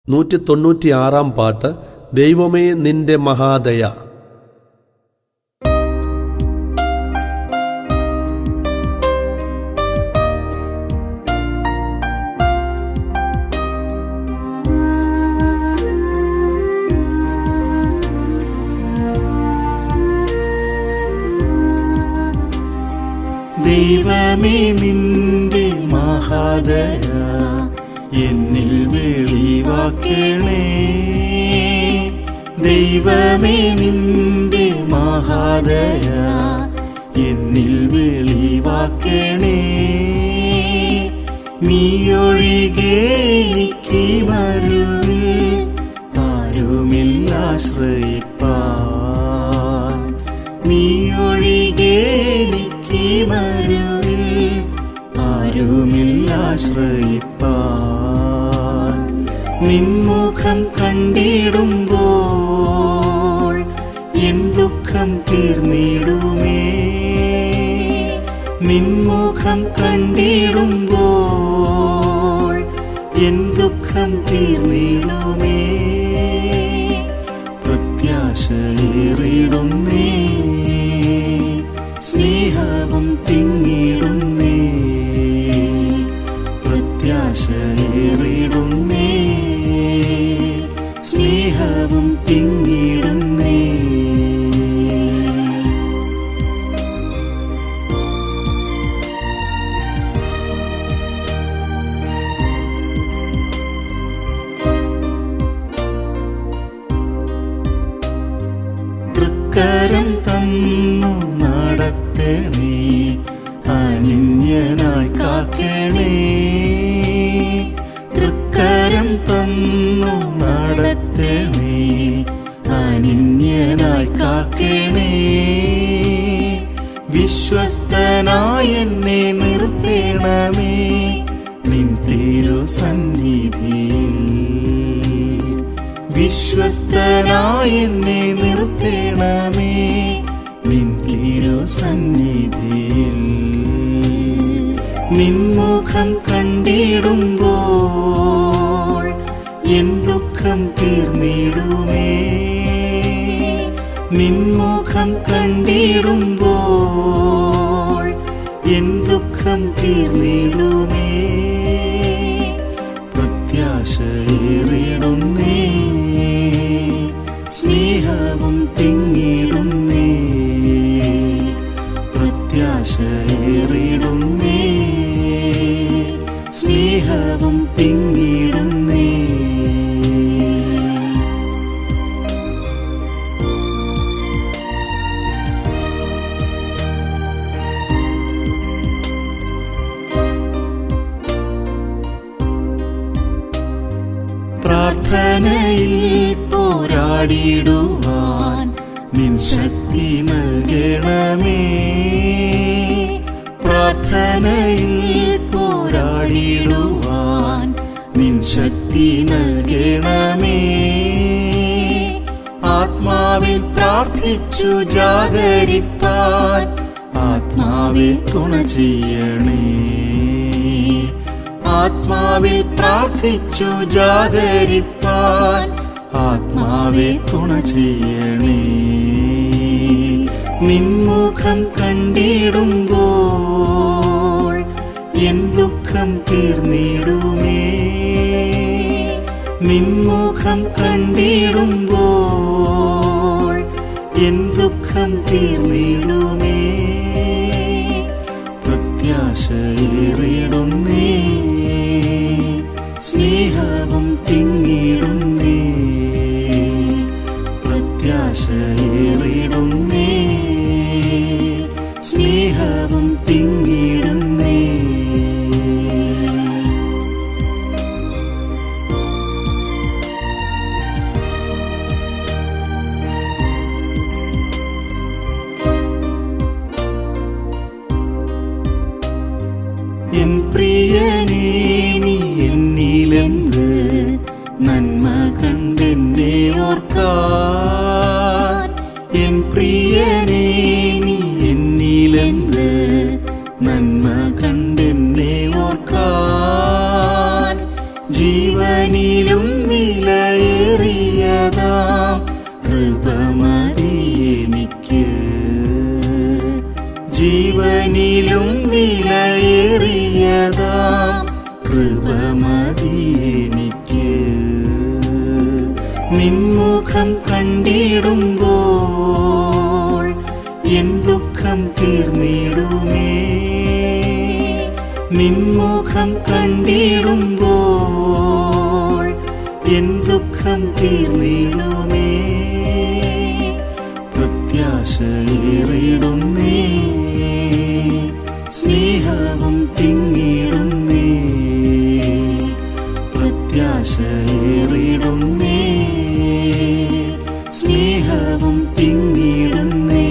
196 പാട്ട്. ദൈവമേ നിന്റെ മഹാദയ. ദൈവമേ നിന്റെ മഹാദയ എന്നിൽ വെളിവാക്കണേ. ദൈവമേ നിന്റെ മഹാദയ എന്നിൽ വെളിവാക്കണേ. നീയൊഴികെ എനിക്ക് മരുവിൽ ആരുമില്ല ആശ്രയിപ്പാൻ. നീയൊഴികെ എനിക്ക് മരുവിൽ ആരുമില്ല ആശ്രയിപ്പാൻ. നിൻമുഖം കണ്ടിടുമ്പോൾ എൻ ദുഃഖം തീർന്നിടുമേ. നിൻമുഖം കണ്ടിടുമ്പോൾ എൻ ദുഃഖം തീർന്നിടുമേ. പ്രത്യാശയേറിടുന്നേ, സ്നേഹവും തിങ്ങിടുന്നേ. പ്രത്യാശയേറിടുന്നേ, സ്നേഹവും തിങ്ങിടുന്നേ. തൃക്കരം തന്നു നടത്തണേ, അനിന്യനായി കാക്കണേ. തൃക്കരം തന്നു നടത്തണേ, അനിന്യനായി കാക്കണേ. വിശ്വസ്തനായി എന്നെ നിർത്തേണമേ നിൻ തിരുസന്നിധിയിൽ. വിശ്വസ്തനായി എന്നെ നിർത്തേണമേ നിൻ തിരുസന്നിധിയിൽ. നിൻമുഖം കണ്ടിടുമ്പോൾ എൻ ദുഃഖം തീർന്നിടുമേ. നിൻമുഖം കണ്ടിടുമ്പോൾ എൻ ദുഃഖം തീർന്നിടുമേ. പ്രത്യാശയേറിടുന്നേ, സ്നേഹവും തിങ്ങിടുന്നേ. പ്രത്യാശയേറിടുന്നേ, സ്നേഹവും തിങ്ങിടുന്നേ. പ്രാർത്ഥനയിൽ പോരാടിടുവാൻ നിൻ ശക്തി നൽകണമേ. പ്രാർത്ഥനയിൽ പോരാടിടുവാൻ നിൻ ശക്തി നൽകണമേ. ആത്മാവിൽ പ്രാർത്ഥിച്ചു ജാഗരിപ്പാൻ ആത്മാവെ തുണ ചെയ്യണേ. ആത്മാവിൽ പ്രാർത്ഥിച്ചു ജാഗരിപ്പാൻ ആത്മാവെ തുണ ചെയ്യണേ. നിൻമുഖം കണ്ടിടുമ്പോൾ എൻ ദുഃഖം തീർന്നിടുമേ. നിൻമുഖം കണ്ടിടുമ്പോൾ എൻ ദുഃഖം തീർന്നിടുമേ. പ്രത്യാശയേറിടുന്നേ, സ്നേഹവും തിങ്ങിടുന്നേ. പ്രത്യാശയേറിടുന്നേ, സ്നേഹവും തിങ്ങിടുന്നേ. എൻ പ്രിയനേ നീ എന്നിലെന്ത് നന്മ കണ്ടെന്നെ ഓർക്കാൻ. വിലയേറിയതാം കൃപമതി എനിക്ക്. നിൻമുഖം കണ്ടിടുമ്പോൾ എൻ ദുഃഖം തീർന്നിടുമേ. നിൻമുഖം കണ്ടിടുമ്പോൾ എൻ ദുഃഖം തീർന്നിടുമേ. പ്രത്യാശയേറിടുന്നേ, സ്നേഹവും തിങ്ങിടുന്നേ. പ്രത്യാശയേറിടുന്നേ, സ്നേഹവും തിങ്ങിടുന്നേ.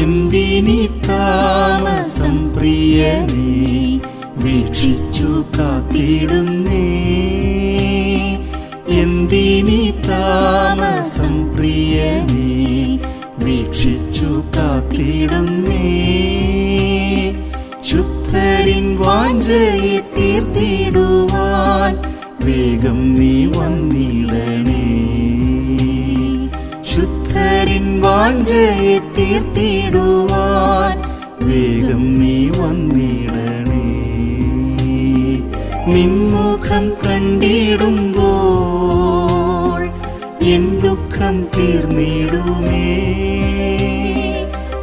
എന്തിനീ താമസം പ്രിയനേ, വീക്ഷിച്ചു കാത്തിടുന്നേ. എന്തിനീ താമസം പ്രിയനേ, വീക്ഷിച്ചു കാത്തിടുന്നേ. ശുദ്ധരിൻ വാഞ്ചയെ തീർത്തിടുവാൻ വേഗം നീ വന്നിടണേ. ശുദ്ധരിൻ വാഞ്ചയെ തീർത്തിടുവാൻ വേഗം നീ വന്നിടണേ. നിൻമുഖം കണ്ടിടുമ്പോൾ എൻ ദുഃഖം തീർന്നിടുമേ.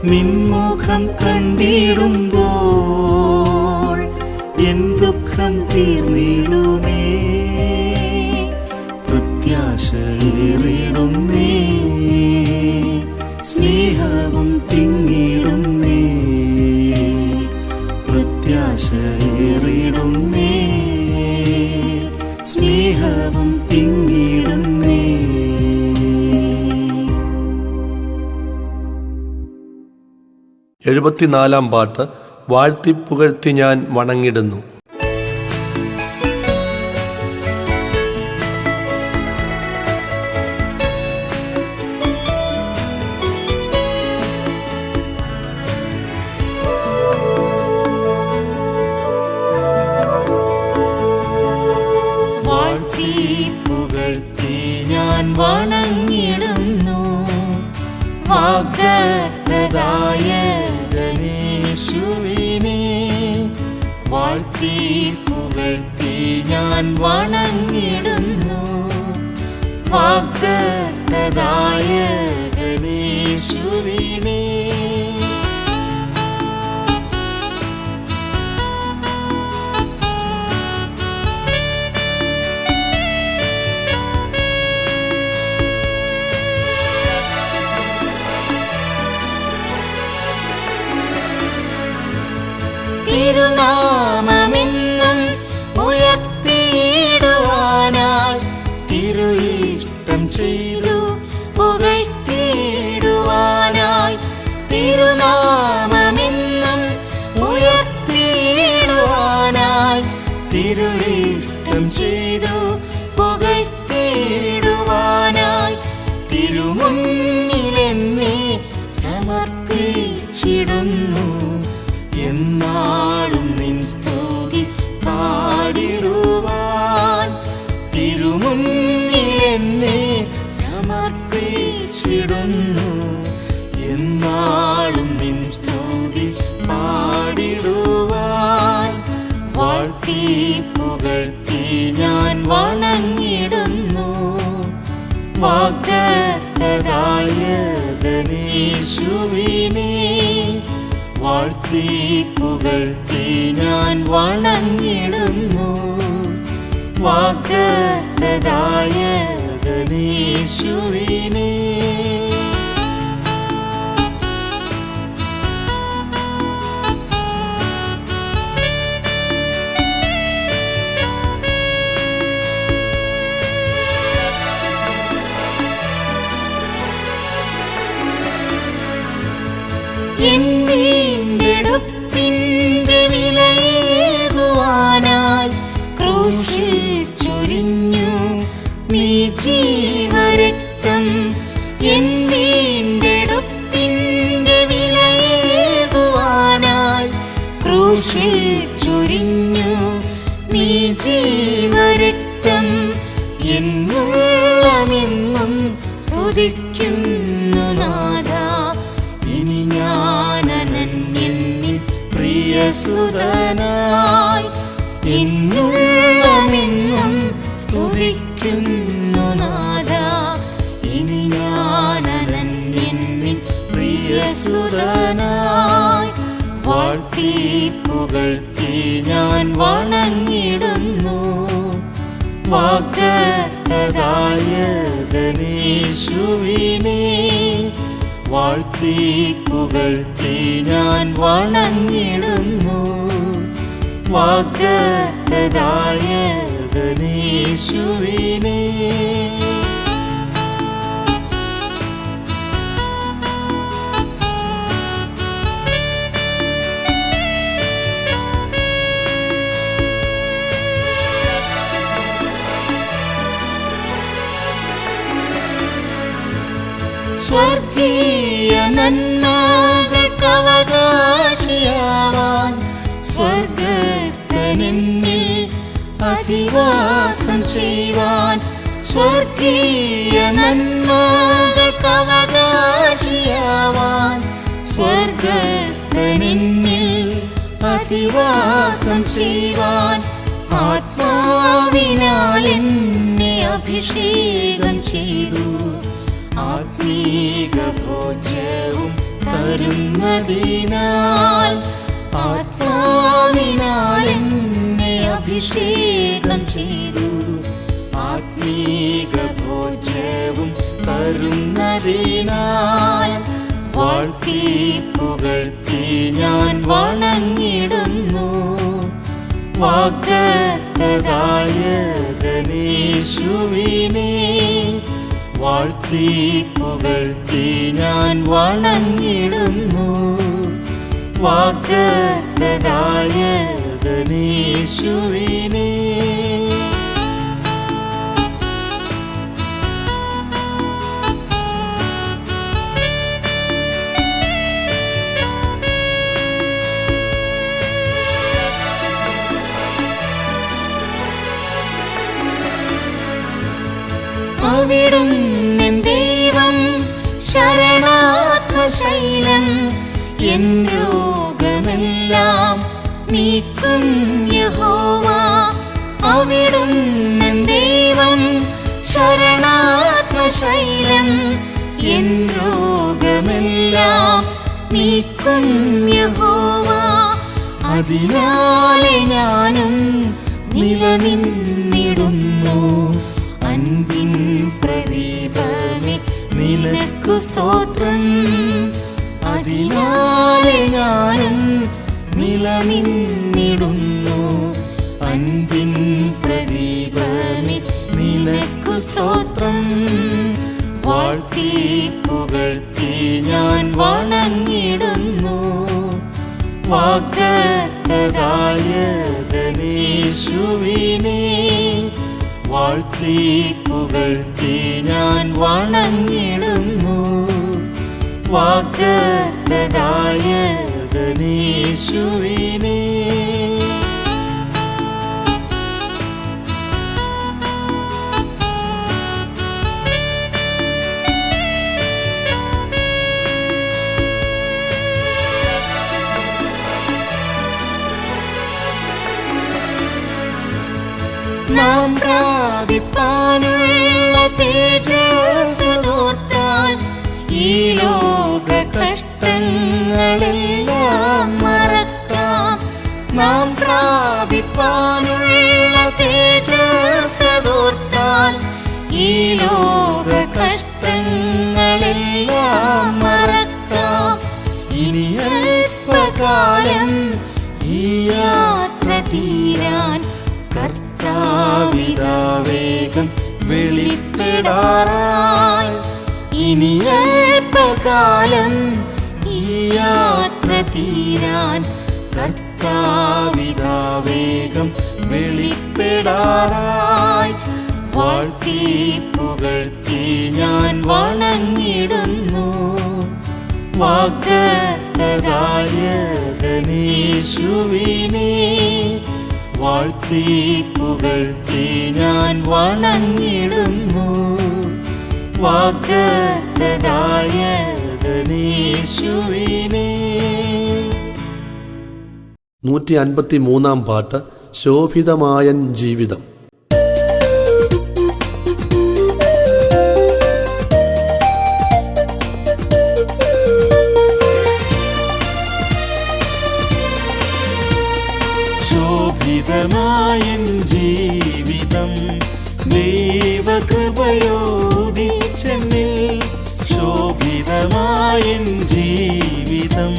നിൻമുഖം കണ്ടിടുമ്പോൾ എൻ ദുഃഖം തീർന്നിടുമേ. പ്രത്യാശയേറിടുന്നേ, സ്നേഹവും തിങ്ങിടുന്നേ. പ്രത്യാശയേറിടുന്നേ, സ്നേഹവും തിങ്ങിടുന്നേ. എഴുപത്തിനാലാം പാട്ട്. വാഴ്ത്തിപ്പുകഴ്ത്തി ഞാൻ വണങ്ങിടുന്നു. വാഴ്ത്തിപ്പുകഴ്ത്തി ഞാൻ വണങ്ങിടുന്നു. വാഗ്ദത്തദായകനേശുവിനെ വാഴ്ത്തിപ്പുകഴ്ത്തി ഞാൻ വണങ്ങിടുന്നു. വാഗ്ദത്തദായകനേശുവിനെ തിരുനാമമെന്നും ഉയർത്തിയിടുവാനായി തിരു ഇഷ്ടം ചെയ്തു പുകഴ്ത്തിയിടുവാനായി. തിരുനാമമെന്നും ഉയർത്തിയിടുവാനായി തിരു ഇഷ്ടം ചെയ്തു പുകഴ്ത്തിയിടുവാനായി. തിരുമുന്നിലെന്നെ സമർപ്പിച്ചിടുന്നു. എന്നാളും നിൻ സ്തുതി പാടിടുവാൻ. തിരുമുന്നിലെന്നെ സമർപ്പിച്ചിടുന്നു. എന്നാളും നിൻ സ്തുതി പാടിടുവാൻ. വാഴ്ത്തിപ്പുകഴ്ത്തി ഞാൻ വണങ്ങിടുന്നു. വാഗ്ദത്തദായകനേശുവിനെ വാഴ്ത്തിപ്പുകഴ്ത്തി ഞാൻ വണങ്ങിടുന്നു. വാഗ്ദത്തദായകനേശുവിനെ എൻ വീണ്ടെടുപ്പിന്റെ വിലയേകുവാനായി ക്രൂശിൽ ചൊരിഞ്ഞു നീ ജീവരക്തം. എൻ വീണ്ടെടുപ്പിന്റെ വിലയേകുവാനായി ക്രൂശിൽ എന്നുള്ളമെന്നും സ്തുതിക്കുന്നു നാഥ. ഇനി ഞാൻ അനന്യനിൽ പ്രിയസുതനായി എന്നുള്ളമെന്നും സ്തുതിക്കുന്നു നാഥ. ഇനി ഞാൻ അനന്യനിൽ പ്രിയസുതനായി വാഴ്ത്തി പുകഴ്ത്തി ഞാൻ വണങ്ങിടുന്നു. വാഗ്ദത്തദായകനേശുവിനെ വാഴ്ത്തി പുകഴ്ത്തി ഞാൻ വണങ്ങിടുന്നു. വാഗ്ദത്തദായകനേശുവിനെ സ്വർഗീയ നന്മകൾക്കവകാശിയാവാൻ സ്വർഗസ്ഥനിൽ അധിവാസം ചെയ്യുവാൻ. സ്വർഗീയ നന്മകൾക്കവകാശിയാവാൻ സ്വർഗസ്ഥനിൽ അധിവാസം ചെയ്യുവാൻ. ആത്മാവിനാൽ എന്നെ അഭിഷേകം ചെയ്തു. ആത്മീക ഭോജ്യവും തരുന്നതിനാൽ ആത്മാവിനാൽ എന്നെ അഭിഷേകം ചെയ്തു. ആത്മീക ഭോജ്യവും തരുന്നതിനാൽ വാഴ്ത്തി പുകഴ്ത്തി ഞാൻ വണങ്ങിടുന്നു. വാഗ്ദത്തദായകനേശുവിനെ വാഴ്ത്തി പുകഴ്ത്തി ഞാൻ വണങ്ങിടുന്നു. വാഗ്ദത്തദായകനേശുവിനെ അവിടുന്ന് ദൈവം ശരണാത്മശൈലം. എൻ രോഗമെല്ലാം നീക്കും യഹോവ. അവിടുന്ന് ദൈവം ശരണാത്മശൈലം. എൻ രോഗമെല്ലാം നീക്കും യഹോവ. അതിനാലെ ഞാനും നിലനിന്നിടുന്നു. അൻപിൻ പ്രദീപമേ നിനക്കു സ്തോത്രം. അതിനാലെ ഞാനും നിലനിന്നിടുന്നു. അൻപിൻ പ്രദീപമേ നിനക്കു സ്തോത്രം. വാഴ്ത്തി പുകഴ്ത്തി ഞാൻ വണങ്ങിടുന്നു. വാഗ്ദത്തദായകനേശുവിനെ വാഴ്ത്തി പുകഴ്ത്തി ഞാൻ വണങ്ങിടുന്നു. വാഗ്ദത്തദായകനേശുവിനെ നാം പ്രാപിപ്പാനുള്ള തേജസ്സോർത്താൽ ഈ ലോക കഷ്ടങ്ങളെല്ലാം മറക്കാം. നാം പ്രാപിപ്പാനുള്ള തേജസ്സോർത്താൽ ഈ ലോക കഷ്ടങ്ങളെല്ലാം മറക്കാം. ഇനി അല്പകാലം ഈ യാത്ര തീരാൻ കർത്താവിതാവേഗം വെളിപ്പെടാറായി. ഇനി അല്പകാലം ഈ യാത്ര തീരാൻ കർത്താവിതാവേഗം വെളിപ്പെടാറായി. വാഴ്ത്തി പുകഴ്ത്തി ഞാൻ വണങ്ങിടുന്നു. വാഗ്ദത്തദായകനേശുവിനെ വാഴ്ത്തി പുകഴ്ത്തി ഞാൻ വണങ്ങിടുന്നു. വാഗ്ദത്തദായകനേശുവിനെ. 153 പാട്ട് ശോഭിതമായൻ ജീവിതം. ശോഭിതമായൻ ജീവിതം ദൈവകൃപയോദിച്ചെന്നിൽ. ശോഭിതമായൻ ജീവിതം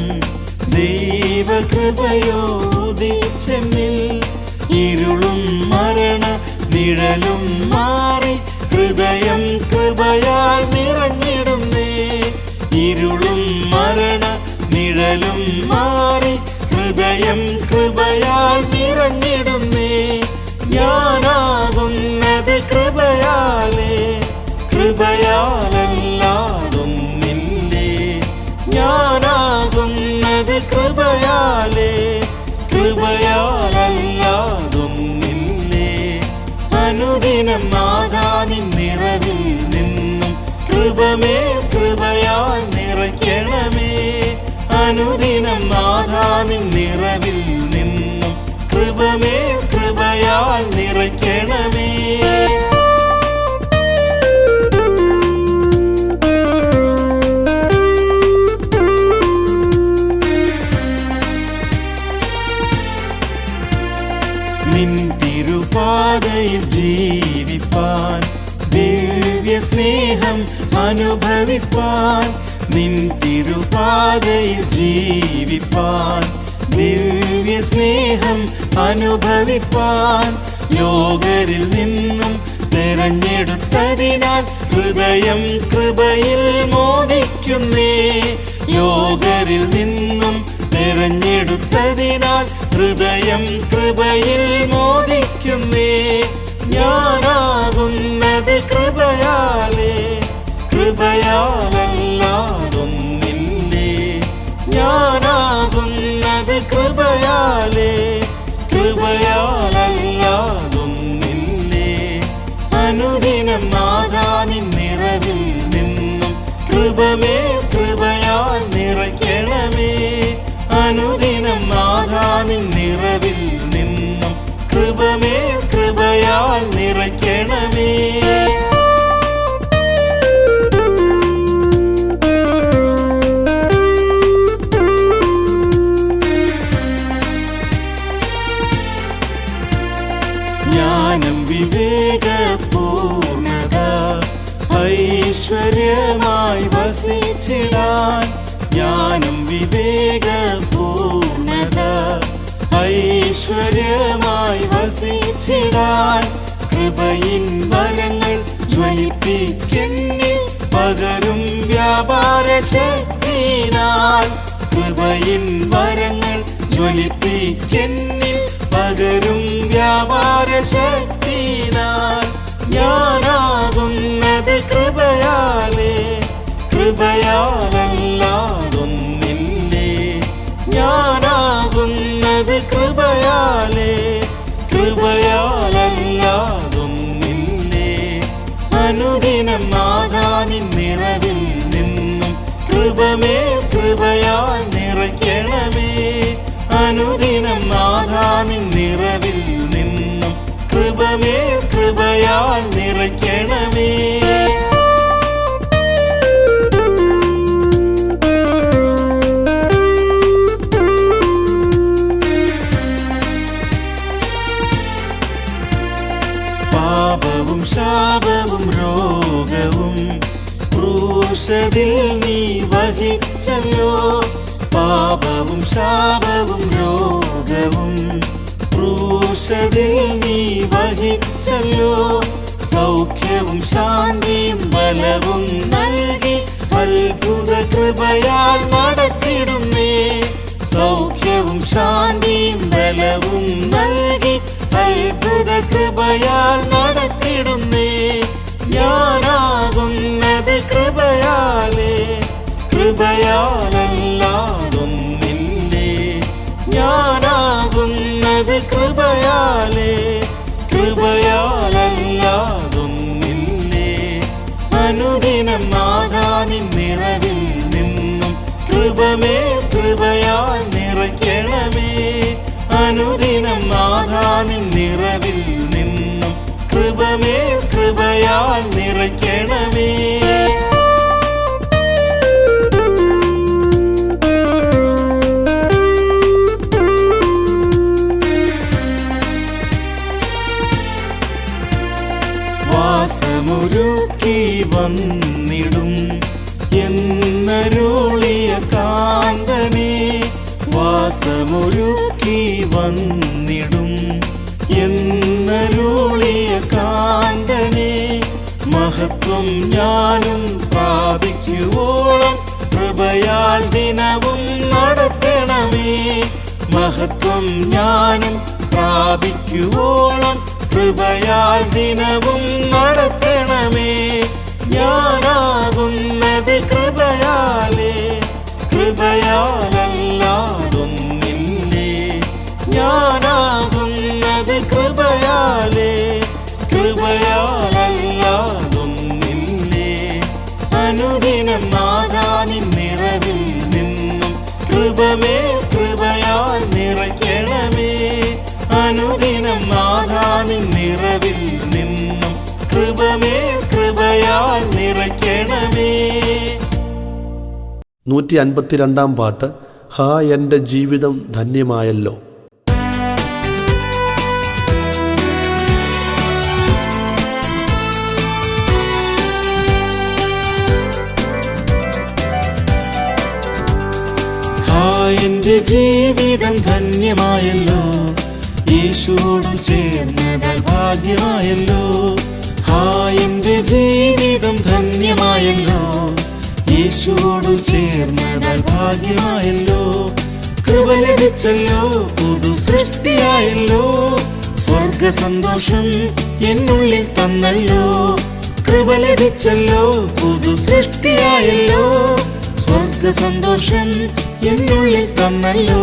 ദൈവകൃപയോദിച്ചെന്നിൽ. ഇരുളും മരണ നിഴലും മാറി ഹൃദയം കൃപയാൽ നിറഞ്ഞിടുന്നേ. ഇരുളും മരണ നിഴലും മാറി ഹൃദയം കൃപയാൽ നിറഞ്ഞിടുന്നേ. ഞാനാകുന്നത് കൃപയാലേ, കൃപയാലല്ലാതൊന്നില്ലേ. ഞാനാകുന്നത് കൃപയാലേ, കൃപയാലല്ലാതൊന്നില്ലേ. അനുദിനം നാഥാനിൻ നിറവിൽ നിന്നും കൃപമേൽ കൃപയാൽ നിറയ്ക്കണമേ. അനുദിനം നാഥാനിൻ നിറവിൽ നിന്നും കൃപമേൽ കൃപയാൽ നിറയ്ക്കണമേ. നിൻ തിരുപാതയിൽ ജീവിപ്പാൻ, ദിവ്യ സ്നേഹം അനുഭവിപ്പാൻ. നിൻ തിരുപാതയിൽ ജീവിപ്പാൻ, ദിവ്യ സ്നേഹം അനുഭവിപ്പാൻ. ലോകരിൽ നിന്നും തെരഞ്ഞെടുത്തതിനാൽ ഹൃദയം കൃപയിൽ മോദിക്കുന്നേ. ലോകരിൽ നിന്നും തെരഞ്ഞെടുത്തതിനാൽ ഹൃദയം കൃപയിൽ മോദിക്കുന്നേ. ഞാനാകുന്നത് കൃപയാലേ, കൃപയാലല്ലാതൊന്നില്ലേ. ഞാനാകുന്നത് കൃപയാലേ, കൃപയാലല്ലാതൊന്നില്ലേ. അനുദിനം നാഥാനിൻ നിറവിൽ നിന്നും കൃപമേൽ കൃപയാൽ നിറയ്ക്കണമേ. അനുദിനം നാഥാനിൻ നിറവിൽ നിന്നും കൃപമേൽ കൃപയാൽ നിറയ്ക്കണമേ. ജ്ഞാനം വിവേകപൂർണത ഐശ്വര്യമായി വസിച്ചിടാൻ. ജ്ഞാനം വിവേകപൂർണത ഐശ്വര്യമായി വസിച്ചിടാൻ. കൃപയിൻ വരങ്ങൾ ജ്വലിപ്പിക്കെന്നിൽ പകരും വ്യാപാര ശക്തിനാൽ. കൃപയിൻ വരങ്ങൾ ജ്വലിപ്പിക്കെന്നിൽ പകരും വ്യാപാര ശക്തിനാൽ. ഞാനാകുന്നത് കൃപയാലേ, കൃപയാലല്ലാതൊന്നില്ലേ. ഞാനാകുന്നത് കൃപയാലേ, കൃപയാലല്ലാതൊന്നില്ലേ. അനുദിനം നാഥാനിൻ നിറവിൽ നിന്നും കൃപമേൽ കൃപയാൽ നിറയ്ക്കണമേ. അനുദിനം നാഥാനിൻ നിറവിൽ നിന്നും കൃപമേൽ കൃപയാൽ നിറയ്ക്കണമേ. പാപവും ശാപവും രോഗവും ക്രൂശിൽ നീ വഹിച്ചല്ലോ. പാപവും ശാപവും രോഗവും ക്രൂശിൽ നീ വഹിച്ചല്ലോ. സൗഖ്യവും ശാന്തിയും ബലവും നൽകി അത്ഭുത കൃപയാൽ നടത്തിടുന്നേ. സൗഖ്യവും ശാന്തിയും ബലവും നൽകി അത്ഭുത കൃപയാൽ നടത്തിടുന്നേ. ഞാനാകുന്നത് കൃപയാലേ, കൃപയാലല്ലാതൊന്നില്ലേ. ഞാനാകുന്നത് കൃപയാൽ കൃപമേൽ കൃപയാൽ നിറയ്ക്കണമേ. അനുദിനം നാഥാ നിൻ നിറവിൽ നിന്നും കൃപമേൽ കൃപയാൽ നിറയ്ക്കണമേ. വാസമൊരുക്കി വന്നിടും എന്നരുളിയ കാന്തനെ, വാസമൊരുക്കി വന്നിടും എന്നരുളിയ കാന്തനെ, മഹത്വം ഞാനും പ്രാപിക്കുവോളം കൃപയാൽ ദിനവും നടത്തണമേ. മഹത്വം ഞാനും പ്രാപിക്കുവോളം കൃപയാൽ ദിനവും നടത്തണമേ. ഞാനാകുന്നത് കൃപയാലേ, കൃപയാലല്ലാതൊന്നില്ലേ. ഞാനാകുന്നത് കൃപയാലേ, കൃപയാലല്ലാതൊന്നില്ലേ. അനുദിനം നാഥാ നിൻ നിറവിൽ നിന്നും കൃപമേൽ കൃപയാൽ നിറയ്ക്കണമേ. അനുദിനം നാഥാ നിൻ നിറവിൽ നിന്നും കൃപമേൽ കൃപയാൽ നിറയ്ക്കണമേ. 152 പാട്ട്. ഹാ എൻ്റെ ജീവിതം ധന്യമായല്ലോ. ഹാ എൻ്റെ ജീവിതം ധന്യമായല്ലോ, യേശുവോടും ചേർന്നതാൽ ഭാഗ്യമായല്ലോ. ഹാ എൻ്റെ ജീവിതം ധന്യമായല്ലോ, യേശുവോടും ചേർന്നതാൽ ഭാഗ്യമായല്ലോ. കൃപ ലഭിച്ചല്ലോ, പുതു സൃഷ്ടിയായല്ലോ, സ്വർഗ സന്തോഷം എന്നുള്ളിൽ തന്നല്ലോ. കൃപ ലഭിച്ചല്ലോ, പുതു സൃഷ്ടിയായല്ലോ, സ്വർഗ സന്തോഷം എന്നുള്ളിൽ തന്നല്ലോ.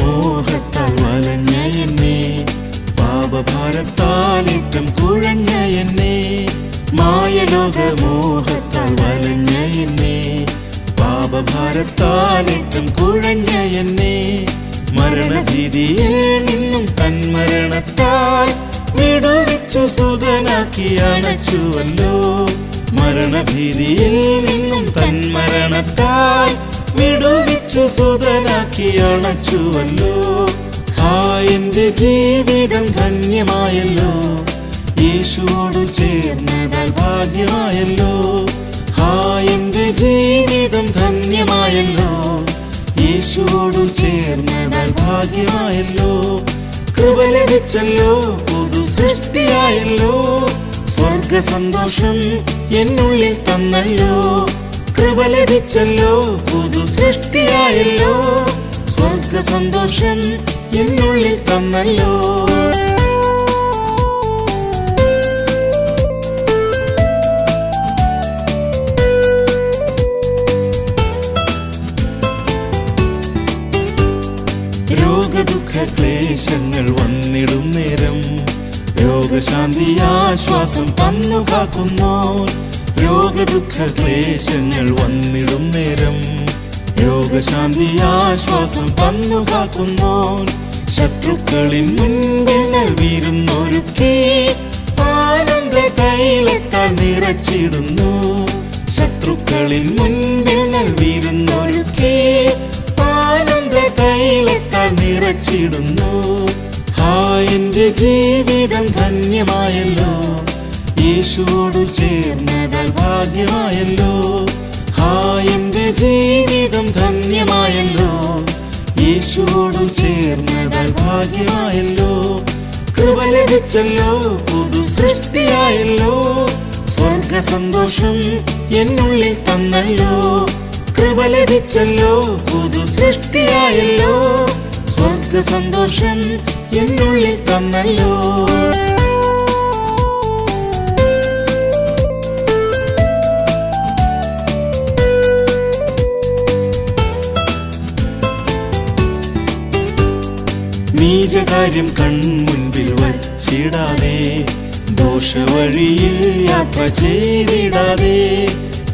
മോഹത്താൽ വലഞ്ഞ എന്നെ, പാപഭാരത്താലേറ്റം കുഴഞ്ഞ എന്നെ. മായലോകമോഹത്താൽ വലഞ്ഞ എന്നെ, പാപഭാരത്താലേറ്റം കുഴഞ്ഞ എന്നെ. മരണഭീതിയിൽ നിന്നും തന്മരണത്താൽ വിടുവിച്ചു സുതനാക്കി അണച്ചുവല്ലോ. മരണഭീതിയിൽ നിന്നും തന്മരണത്താൽ വിടുവിച്ചു സുതനാക്കി അണച്ചുവല്ലോ. ഹാ എൻ്റെ ജീവിതം ധന്യമായല്ലോ, യേശുവോടു ചേർന്നതാൽ ഭാഗ്യമായല്ലോ. ഹാ എൻ്റെ ജീവിതം ധന്യമായല്ലോ, യേശുവോടു ചേർന്നതാൽ ഭാഗ്യമായല്ലോ. കൃപ ലഭിച്ചല്ലോ, പുതു സൃഷ്ടിയായല്ലോ, സ്വർഗ സന്തോഷം എന്നുള്ളിൽ തന്നല്ലോ. കൃപ ലഭിച്ചല്ലോ, പുതു സൃഷ്ടിയായല്ലോ, സ്വർഗ സന്തോഷം എന്നുള്ളിൽ തന്നല്ലോ. രോഗദുഃഖ ക്ലേശങ്ങൾ വന്നിടും നേരം രോഗശാന്തി ആശ്വാസം തന്നു കാക്കുന്നോ. രോഗദുഃഖ ക്ലേശങ്ങൾ വന്നിടും നേരം രോഗശാന്തി ആശ്വാസം തന്നു കാക്കുന്നോ. ശത്രുക്കളിൻ മുൻപിൽ നൽകിയിരുന്നൊരുക്കി ആനന്ദ തൈലത്താൽ നിറച്ചിടുന്നു. ശത്രുക്കളിൻ മുൻപിൽ നൽകിയിരുന്നൊരുക്കി ആനന്ദ തൈലത്താൽ നിറച്ചിടുന്നു. ഹാ എൻ്റെ ജീവിതം ധന്യമായല്ലോ, യേശുവോടു ചേർന്നതാൽ ഭാഗ്യമായല്ലോ. ഹാ എൻ്റെ ജീവിതം ധന്യമായല്ലോ, യേശുവോടു ചേർന്നതാൽ ഭാഗ്യമായല്ലോ. കൃപ ലഭിച്ചല്ലോ, പുതു സൃഷ്ടിയായല്ലോ, സ്വർഗ സന്തോഷം എന്നുള്ളിൽ തന്നല്ലോ. കൃപ ലഭിച്ചല്ലോ, പുതു സൃഷ്ടിയായല്ലോ, സ്വർഗ സന്തോഷം എന്നുള്ളിൽ തന്നല്ലോ. നീചകാര്യം കൺമുൻപിൽ വച്ചിടാതെ, ദോഷവഴിയിൽ യാത്ര ചെയ്തിടാതെ.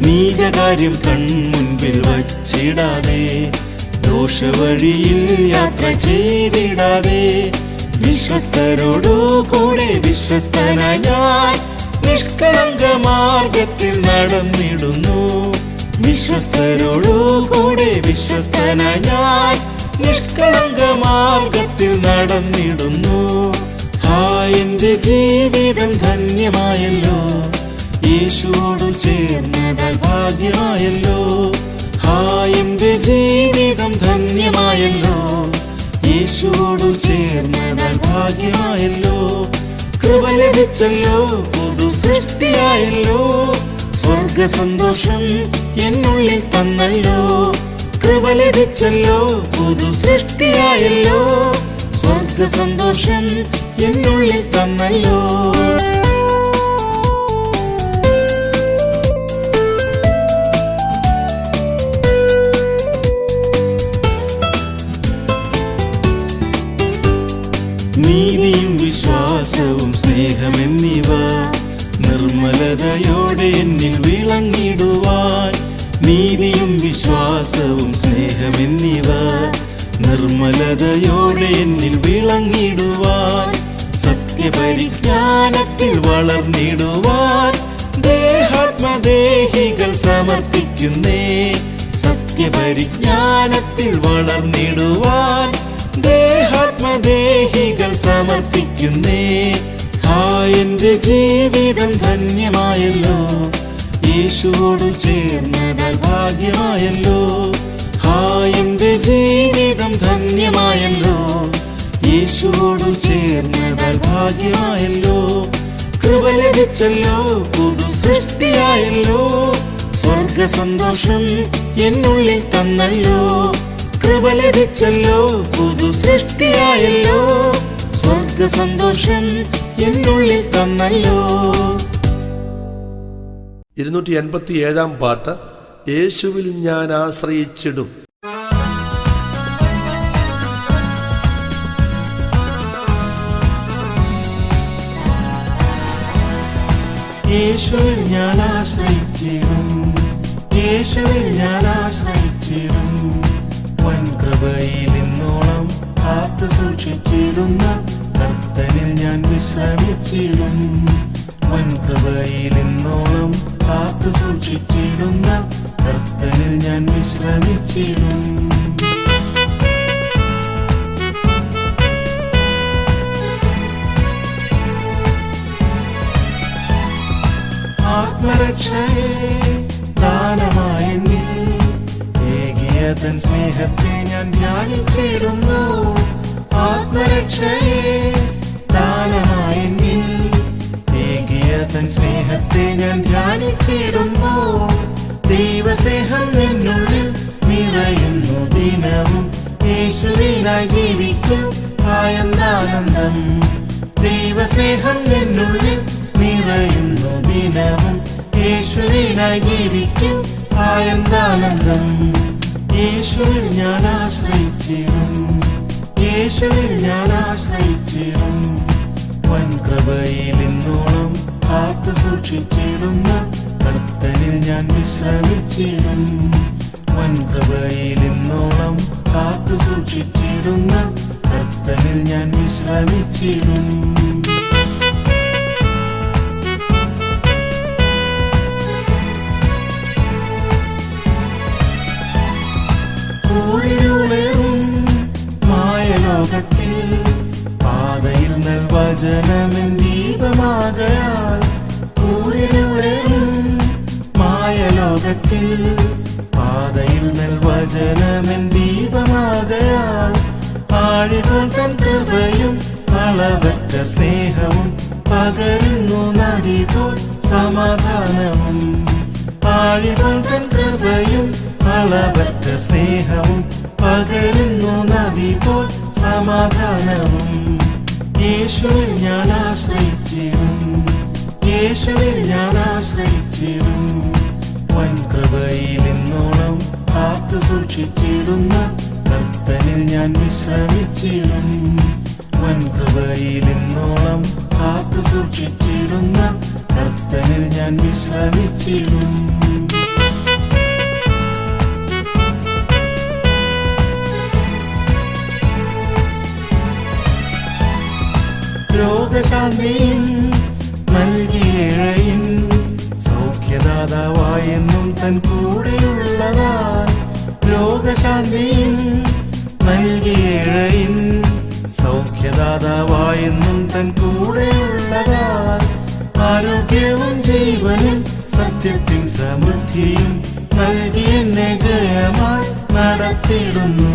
നീചകാര്യം കൺമുൻപിൽ വച്ചിടാതെ, ദോഷവഴിയിൽ യാത്ര ചെയ്തിടാതെ. വിശ്വസ്തരോടു കൂടെ വിശ്വസ്തനായി ഞാൻ നിഷ്കളങ്ക മാർഗത്തിൽ നടന്നിടുന്നു. വിശ്വസ്തരോടു കൂടെ വിശ്വസ്തനായി ഞാൻ നിഷ്കളങ്ക മാർഗത്തിൽ നടന്നിടുന്നു. എന്റെ ജീവിതം ധന്യമായല്ലോ, യേശുവോടു ചേർന്നതാൽ ഭാഗ്യമായല്ലോ. എന്റെ ജീവിതം ധന്യമായല്ലോ, യേശുവോടു ചേർന്നതാൽ ഭാഗ്യമായല്ലോ. കൃപ ലഭിച്ചല്ലോ, പുതു സൃഷ്ടിയായല്ലോ. സ്വർഗ സന്തോഷം എന്നുള്ളിൽ തന്നല്ലോ. കൃപ ലഭിച്ചല്ലോ, പുതു സൃഷ്ടിയായല്ലോ. സ്വർഗ സന്തോഷം എന്നുള്ളിൽ തന്നല്ലോ. നീതിയും വിശ്വാസവും സ്നേഹമെന്നിവ നിർമ്മലതയോടെ എന്നിൽ വിളങ്ങിടുവാൻ. നീതിയും വിശ്വാസവും സ്നേഹമെന്നിവ നിർമ്മലതയോടെ എന്നിൽ വിളങ്ങിടുവാൻ. സത്യപരിജ്ഞാനത്തിൽ വളർന്നിടുവാൻ ദേഹാത്മദേഹികൾ സമർപ്പിക്കുന്നേ. സത്യപരിജ്ഞാനത്തിൽ വളർന്നിടുവാൻ ദേഹാത്മദേഹികൾ സമർപ്പിക്കുന്നേ. എന്റെ ജീവിതം ധന്യമായല്ലോ, യേശുവോടു ചേർന്നതാൽ ഭാഗ്യമായല്ലോ. എന്റെ ജീവിതം ധന്യമായല്ലോ, യേശുവോടു ചേർന്നതാൽ ഭാഗ്യമായല്ലോ. കൃപ ലഭിച്ചല്ലോ, പുതു സൃഷ്ടിയായല്ലോ. സ്വർഗ സന്തോഷം എന്നുള്ളിൽ തന്നല്ലോ. കൃപ ലഭിച്ചല്ലോ, പുതു സൃഷ്ടിയായല്ലോ. സ്വർഗ സന്തോഷം എന്നുള്ളിൽ തന്നല്ലോ. 287 പാട്ട് യേശുവിൽ ഞാൻ ആശ്രയിച്ചിടും. യേശുവിൽ ഞാൻ ആശ്രയിച്ചിടും, യേശുവിൽ ഞാൻ ആശ്രയിച്ചിടും. വൻകൃപയിൽ ഇന്നോളം കാത്തു സൂക്ഷിച്ചിടുന്ന കർത്തനിൽ ഞാൻ വിശ്രമിച്ചിടും. വൻകൃപയിൽ ഇന്നോളം കാത്തു സൂക്ഷിച്ചിടുന്ന കർത്തനിൽ ഞാൻ വിശ്രമിച്ചിടും. ആത്മരക്ഷയെ ദാനമായ ഏകിയതൻ സ്നേഹത്തെ ഞാൻ ധ്യാനിച്ചിടുന്നു. ആത്മരക്ഷയെ ദാനമായ ഏകിയതൻ സ്നേഹത്തെ ഞാൻ ധ്യാനിച്ചിടുന്നു. ദൈവസ്നേഹം എന്നുള്ളിൽ നിറയുന്നു ദിനവും. യേശുവിനായി ജീവിക്കും ആനന്ദം. ദൈവസ്നേഹം എന്നുള്ളിൽ നിറയുന്നു ദിനവും. യേശുവിനായി ജീവിക്കും ആനന്ദം. യേശുവിൽ ഞാൻ ആശ്രയിച്ചിടും, യേശുവിൽ ഞാൻ ആശ്രയിച്ചിടും. വൻകൃപയിൽ ഇന്നോളം കാത്തു സൂക്ഷിച്ചിടുന്ന കർത്തനിൽ ഞാൻ വിശ്രമിച്ചിടും. വൻകൃപയിൽ ഇന്നോളം കാത്തു സൂക്ഷിച്ചിടുന്ന കർത്തനിൽ ഞാൻ വിശ്രമിച്ചിടും. മായലോകത്തിൽ പാതയിൽ നൽവചനമെൻ ദീപമാകയാൽ. മായലോകത്തിൽ പാതയിൽ നൽവചനമെൻ ദീപമാകയാൽ. ആഴികൾ തൻ കൃപയും അളവറ്റ സ്നേഹവും പകരുന്നു നദി പോൽ സമാധാനവും. ആഴികൾ തൻ കൃപയും അളവറ്റ സ്നേഹവും പകരുന്നു നദി പോൽ സമാധാനവും. യേശുവിൽ ഞാൻ ആശ്രയിച്ചിടും, യേശുവിൽ ഞാൻ ആശ്രയിച്ചിടും. വൻകൃപയിൽ ഇന്നോളം കാത്തു സൂക്ഷിച്ചിടുന്ന കർത്തനിൽ ഞാൻ വിശ്രമിച്ചിടും. വൻകൃപയിൽ ഇന്നോളം കാത്തു സൂക്ഷിച്ചിടുന്ന കർത്തനിൽ ഞാൻ വിശ്രമിച്ചിടും. രോഗശാന്തിയും നൽകിയേഴയിൻ സൗഖ്യദാതാവായെന്നും തൻ കൂടെയുള്ളതാൽ. രോഗശാന്തിയും നൽകിയേഴയിൻ സൗഖ്യദാതാവായെന്നും തൻ കൂടെയുള്ളതാൽ. ആരോഗ്യവും ജീവനും സത്യത്തിൻ സമൃദ്ധിയും നൽകി എന്നെ ജയമായി നടത്തിയിടുന്നു.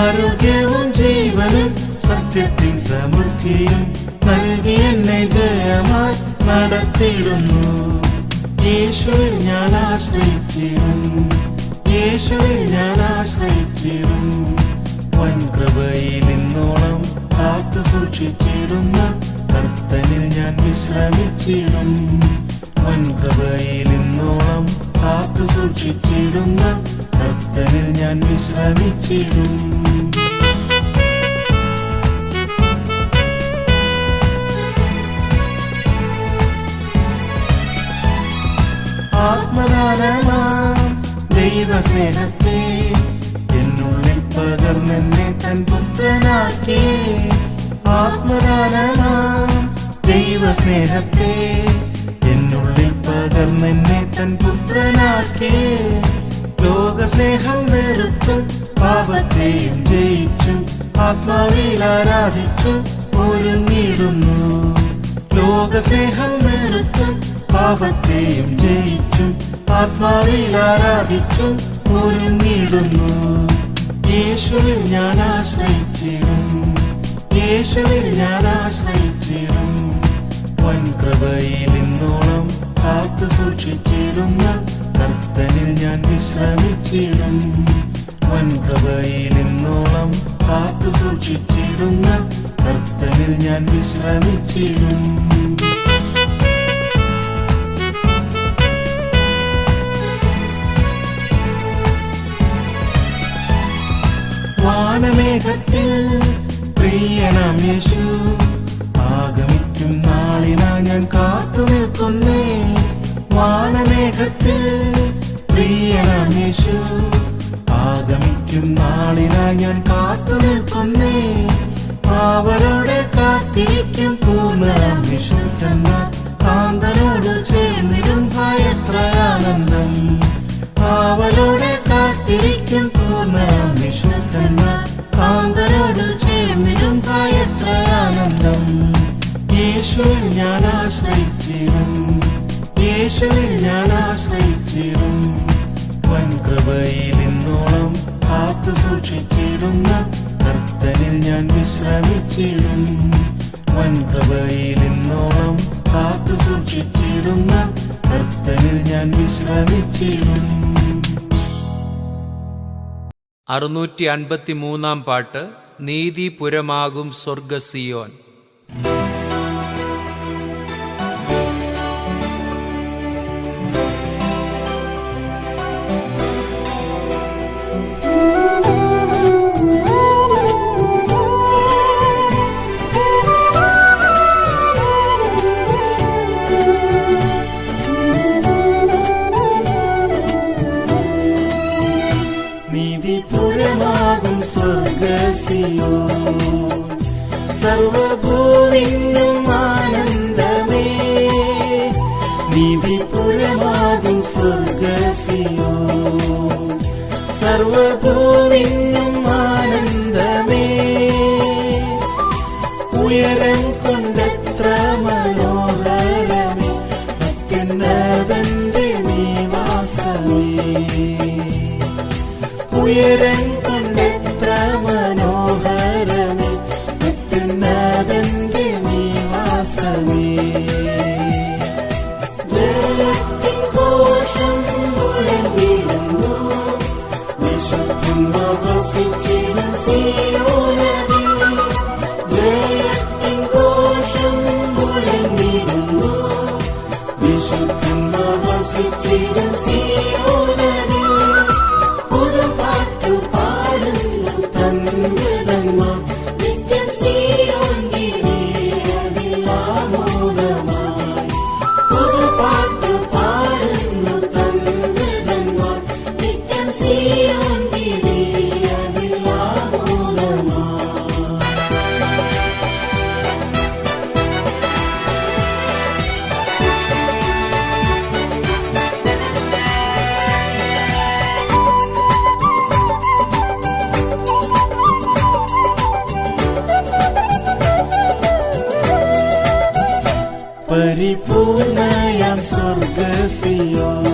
ആരോഗ്യവും ജീവനും സത്യത്തിൻ സമൃദ്ധിയും നൽകി എന്നെ ജയമായി നടത്തിയിടുന്നു. യേശുവിൽ ഞാൻ ആശ്രയിച്ചിടും, യേശുവിൽ ഞാൻ ആശ്രയിച്ചിടും. വൻകൃപയിൽ ഇന്നോളം കാത്തു സൂക്ഷിച്ചിടുന്ന കർത്തനിൽ ഞാൻ വിശ്രമിച്ചിടും. വൻകൃപയിൽ ഇന്നോളം കാത്തു സൂക്ഷിച്ചിടുന്ന കർത്തനിൽ ഞാൻ വിശ്രമിച്ചിടും. ആത്മദാനമാം ദൈവസ്നേഹത്തെ എന്നുള്ളിൽ പകർന്നെന്നെ തൻ പുത്രനാക്കിയേ. ആത്മദാനമാം ദൈവസ്നേഹത്തെ എന്നുള്ളിൽ പകർന്നെന്നെ തൻ പുത്രനാക്കിയേ. ലോകസ്നേഹം വെറുത്തും പാപത്തെയും ജയിച്ചും ആത്മാവിൽ ആരാധിച്ചും ഒരുങ്ങിടുന്നു. ലോകസ്നേഹം വെറുത്തും പാപത്തെയും ജയിച്ചും ആത്മാവിൽ ആരാധിച്ചും ഒരുങ്ങിടുന്നു. യേശുവിൽ ഞാൻ ആശ്രയിച്ചിടും, യേശുവിൽ ഞാൻ ആശ്രയിച്ചിടും. വൻകൃപയിൽ ഇന്നോളം കാത്തു സൂക്ഷിച്ചിടുന്ന കർത്തനിൽ ഞാൻ വിശ്രമിച്ചിടും. വൻകൃപയിൽ ഇന്നോളം കാത്തു സൂക്ഷിച്ചിടുന്ന കർത്തനിൽ ഞാൻ വിശ്രമിച്ചിടും. വാനമേഘത്തിൽ പ്രിയനാം യേശു ആഗമിക്കും നാളിനാ ഞാൻ കാത്തു നിൽക്കുന്നേ. വാനമേഘത്തിൽ പ്രിയനാം യേശു ആഗമിക്കും നാളിനാ ഞാൻ കാത്തു നിൽക്കുന്നേ. അവരോടെ കാത്തിരിക്കും പൂർണ്ണനാം വിശുദ്ധന്മാർ കാന്തനോട് ചേർന്നിടും എത്ര ആനന്ദം. അവരോടെ കാത്തിരിക്കും പൂർണ്ണനാം വിശുദ്ധന്മാർ കാന്തനോട് ചേർന്നിടും എത്ര ആനന്ദം. യേശുവിൽ ഞാൻ ആശ്രയിച്ചിടും, യേശുവിൽ ഞാൻ ആശ്രയിച്ചിടും. വൻകൃപയിൽ ഇന്നോളം കാത്തു സൂക്ഷിച്ചിടുന്ന കർത്തനിൽ ഞാൻ വിശ്രമിച്ചിടും. വൻകൃപയിൽ ഇന്നോളം കാത്തു സൂക്ഷിച്ചിടുന്ന കർത്തനിൽ ഞാൻ വിശ്രമിച്ചിടും. 653 പാട്ട്. നീതിപുരമാകും സ്വർഗസിയോൻ. നീതിപുരമാകും സ്വർഗസിയോൻ സർവഭൂവിനും ആനന്ദമേ. നീതിപുരമാകും സ്വർഗസിയോൻ സർവഭൂവിനും ആനന്ദമേ. ഉയരം കൊണ്ടെത്ര മനോഹരമേ അത്യുന്നതന്റെ നിവാസമേ. ഉയരം കൊണ്ടെത്ര മനോഹരമേ അത്യുന്നതന്റെ നിവാസമേ. ജയത്തിൻ ഘോഷം മുഴങ്ങിടുന്നു വിശുദ്ധന്മാർ വസിച്ചിടും സിയോനിൽ. ജയത്തിൻ ഘോഷം മുഴങ്ങിടുന്നു വിശുദ്ധന്മാർ വസിച്ചിടും സിയോനിൽ. പുതുപാട്ടു പാടുന്നു തന്മൃതന്മാർ നിത്യം സിയോനിൽ. സിയോൻ ഗിരി അതിലാമോദമാ. പരിപൂർണയാം സ്വർഗസിയോൻ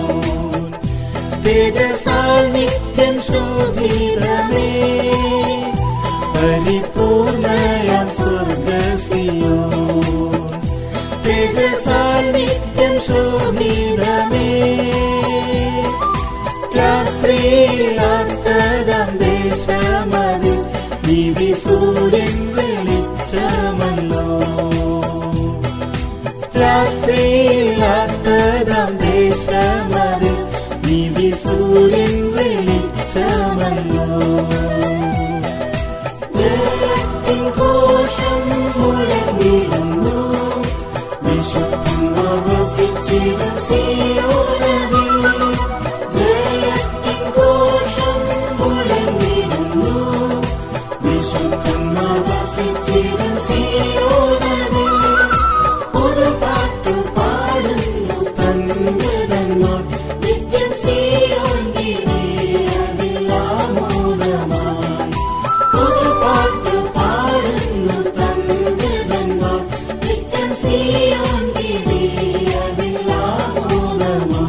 തേജസാൽ നിത്യം ശോഭിതമേ. പരിപൂർണയാം സ്വർഗസിയോൻ തേജസാൽ നിത്യം ശോഭിതമേ. രാത്രിയിലാർത്തതാം ദേശമതിൽ നീതി സൂര്യൻ വെളിച്ചമല്ലോ. രാത്രിയിലാർത്തതാം ദേശമതിൽ നീതി സൂര്യൻ വെളിച്ചമല്ലോ. ജയത്തിൻ ഘോഷം മുഴങ്ങിടുന്നു, വിശുദ്ധന്മാർ വസിച്ചിടും സിയോനിൽ. ജയത്തിൻ ഘോഷം മുഴങ്ങിടുന്നു, വിശുദ്ധന്മാർ വസിച്ചിടും സിയോനിൽ. ഒരു പാട്ടു പാടുന്നു തങ്കതന്മാർ, നിത്യം സിയോൻ ഗിരി അതിലാമോദമായി. ഒരു പാട്ടു പാടുന്നു തങ്കതന്മാർ, നിത്യം സിയോൻ ഗിരി അതിലാമോദമായി.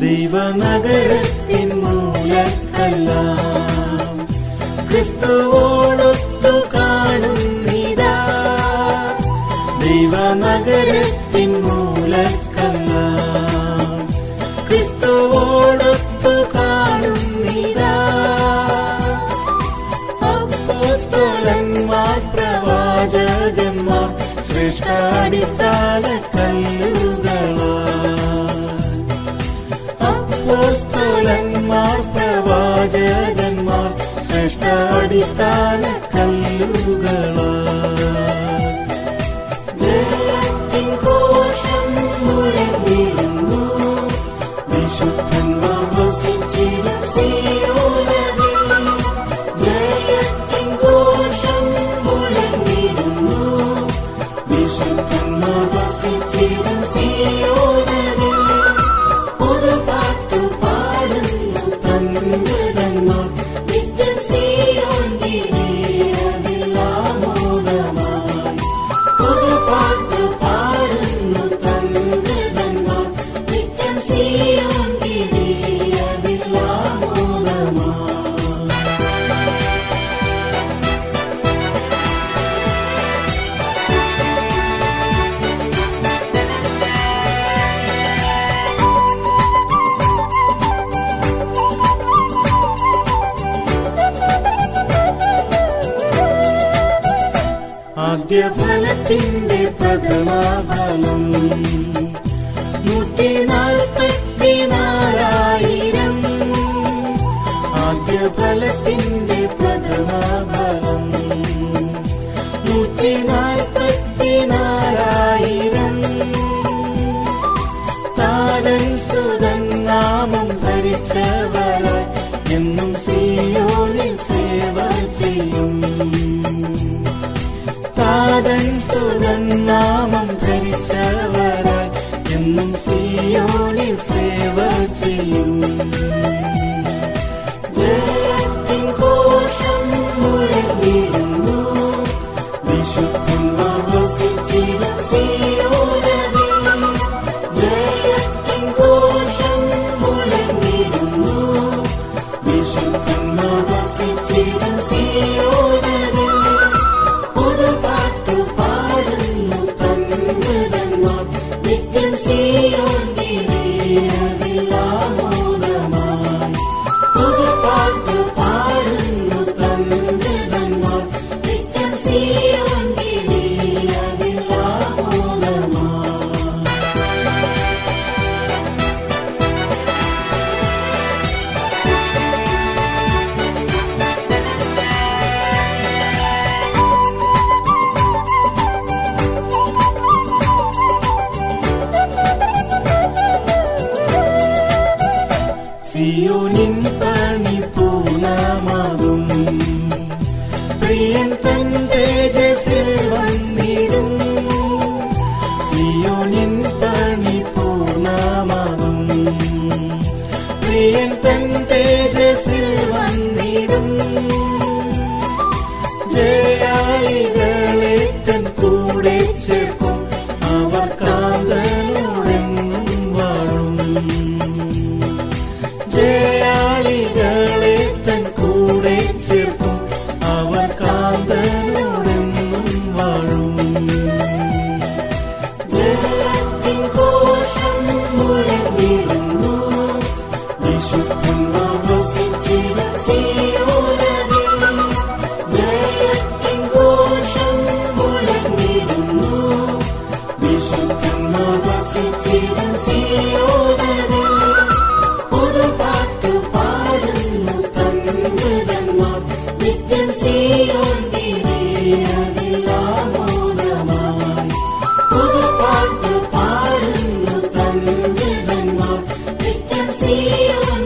ദൈവനഗരത്തിൻ മൂലക്കെല്ലാം ക്രിസ്തുവോടൊത്തു കാണുന്നിതാ. ദൈവനഗരത്തിൻ മൂലക്കെല്ലാം ക്രിസ്തുവോടൊത്തു കാണുന്നിതാ. അപ്പോസ്തലന്മാർ പ്രവാചകന്മാർ ശ്രേഷ്ഠ അടിസ്ഥാന കല്ലുകളാ. അപ്പോസ്തലന്മാർ പ്രവാചകന്മാർ ശ്രേഷ്ഠ അടിസ്ഥാന കല്ലുകളാ. ജയത്തിൻ ഘോഷം മുഴങ്ങിടുന്നു, വിശുദ്ധന്മാർ വസിച്ചിടും സിയോനിൽ. ജയത്തിൻ ഘോഷം മുഴങ്ങിടുന്നു, വിശുദ്ധന്മാർ വസിച്ചിടും സിയോനിൽ. ഒരു പാട്ടു പാടുന്നു തങ്കതന്മാർ, നിത്യം സിയോൻ ഗിരി അതിലാമോദമായി. ഒരു പാട്ടു പാടുന്നു തങ്കതന്മാർ, നിത്യം സിയോൻ ഗിരി അതിലാമോദമായി. ആദ്യഫലത്തിന്റെ പ്രഥമഫലം 144,000. ആദ്യഫലത്തിന്റെ പ്രഥമഫലം 144,000. താതൻ സുതൻ നാമം ധരിച്ചവരായി എന്നും സിയോനിൽ സേവ ചെയ്യും. താതൻ സുതൻ നാമം ധരിച്ചവരായി എന്നും സിയോനിൽ സേവ ചെയ്യും. ജയത്തിൻ ഘോഷം മുഴങ്ങിടുന്നു, വിശുദ്ധന്മാർ വസിച്ചിടും സിയോനിൽ. ജയത്തിൻ ഘോഷം മുഴങ്ങിടുന്നു, വിശുദ്ധന്മാർ വസിച്ചിടും സിയോനിൽ. ഒരു പാട്ടു പാടുന്നു തങ്കതന്മാർ, നിത്യം സിയോൻ ഗിരി അതിലാമോദമായി. ഒരു പാട്ടു പാടുന്നു തങ്കതന്മാർ, നിത്യം സിയോൻ ഗിരി അതിലാമോദമായി. കാന്തനോടെന്നും വാഴും. ജയാളികളെ തൻ കൂടെ ചേർക്കും, അവർ കാന്തനോടെന്നും വാഴും. ജയത്തിൻ ഘോഷം മുഴങ്ങിടുന്നു, വിശുദ്ധന്മാർ വസിച്ചിടും സിയോനിൽ. ജയത്തിൻ ഘോഷം മുഴങ്ങിടുന്നു, വിശുദ്ധന്മാർ വസിച്ചിടും സിയോനിൽ. പുതുപാട്ടു പാടുന്നു തന്മൃതന്മാർ, നിത്യം സിയോൻ ഗിരിയതിലാമോദമായി. പുതുപാട്ടു പാടുന്നു തന്മൃതന്മാർ, നിത്യം സിയോൻ